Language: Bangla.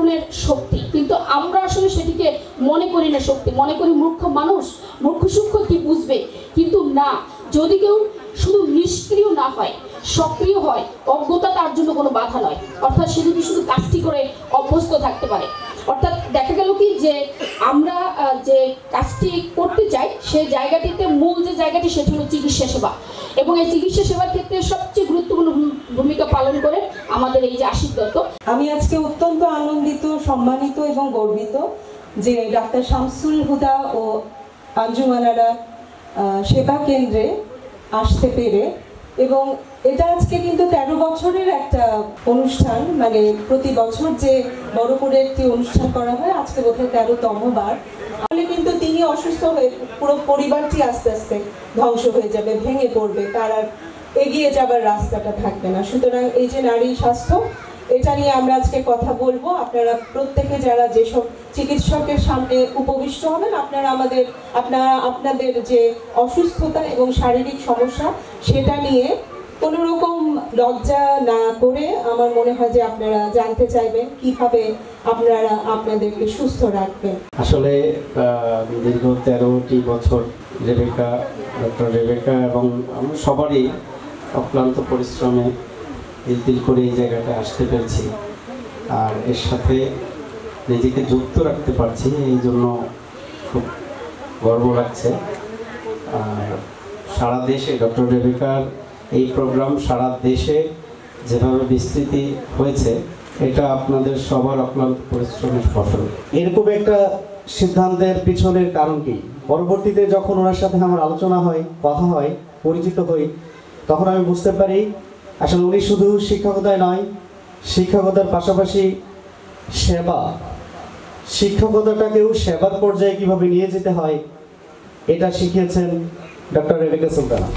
ধরনের শক্তি, কিন্তু আমরা আসলে সেটিকে মনে করি না শক্তি, মনে করি মূর্খ মানুষ, মূর্খ সূক্ষ্ম কি বুঝবে। কিন্তু না, যদি কেউ শুধু নিষ্ক্রিয় না হয়, সক্রিয় হয়, অজ্ঞতা তার জন্য কোনো বাধা নয়। অর্থাৎ সে যদি শুধু কাজটি করে অভ্যস্ত থাকতে পারে, অর্থাৎ দেখা গেল কি যে আমরা যে কাজটি করতে চাই সেই জায়গাটিতে মূল যে জায়গাটি সেটি হলো চিকিৎসা সেবা, এবং এই চিকিৎসা সেবার ক্ষেত্রে সবচেয়ে গুরুত্বপূর্ণ ভূমিকা পালন করে আমাদের এই যে আশিক দত্ত। আমি আজকে অত্যন্ত আনন্দিত, সম্মানিত এবং গর্বিত যে ডাক্তার শামসুল হুদা ও আঞ্জুমানারা সেবা কেন্দ্রে আসতে পেরে, এবং এটা আজকে কিন্তু 13 বছরের একটা অনুষ্ঠান, মানে প্রতি বছর যে বড় করে একটি অনুষ্ঠান করা হয়, আজকে বোধহয় 13তম বার। তাহলে কিন্তু তিনি অসুস্থ হয়ে পুরো পরিবারটি আস্তে আস্তে ধ্বংস হয়ে যাবে, ভেঙে পড়বে, তার আর এগিয়ে যাবার রাস্তাটা থাকবে না। সুতরাং এই যে নারী স্বাস্থ্য, এটা নিয়ে আমরা আজকে কথা বলবো। আপনারা প্রত্যেকে যারা যেসব চিকিৎসকের সামনে উপবিষ্ট হবেন, আপনারা আপনাদের যে অসুস্থতা এবং শারীরিক সমস্যা সেটা নিয়ে কোনো রকম লজ্জা না করে আমার মনে হয় যে আপনারা জানতে চাইবেন কিভাবে আপনারা আপনাদেরকে সুস্থ রাখবেন। আসলে দীর্ঘ 13টি বছর ডক্টর রেবেকা এবং আমরা সবারই অক্লান্ত পরিশ্রমে দিল করে এই জায়গাটা আসতে পেরেছি, আর এর সাথে নিজেকে যুক্ত রাখতে পারছি, এই জন্য খুব গর্ব লাগছে। আর সারা দেশে ডক্টর রেবেকার এই প্রোগ্রাম সারা দেশে যেভাবে বিস্তৃতি হয়েছে, এটা আপনাদের সবার অক্লান্ত পরিশ্রমের ফসল। এরকম একটা সিদ্ধান্তের পিছনের কারণ কি? পরবর্তীতে যখন ওনার সাথে আমার আলোচনা হয়, কথা হয়, পরিচিত হই, তখন আমি বুঝতে পারি আসলে উনি শুধু শিক্ষকতায় নয়, শিক্ষকতার পাশাপাশি শিক্ষকতাটাকেও সেবার পর্যায়ে কিভাবে নিয়ে যেতে হয় এটা শিখিয়েছেন ডক্টর রেবেকা সুলতানা।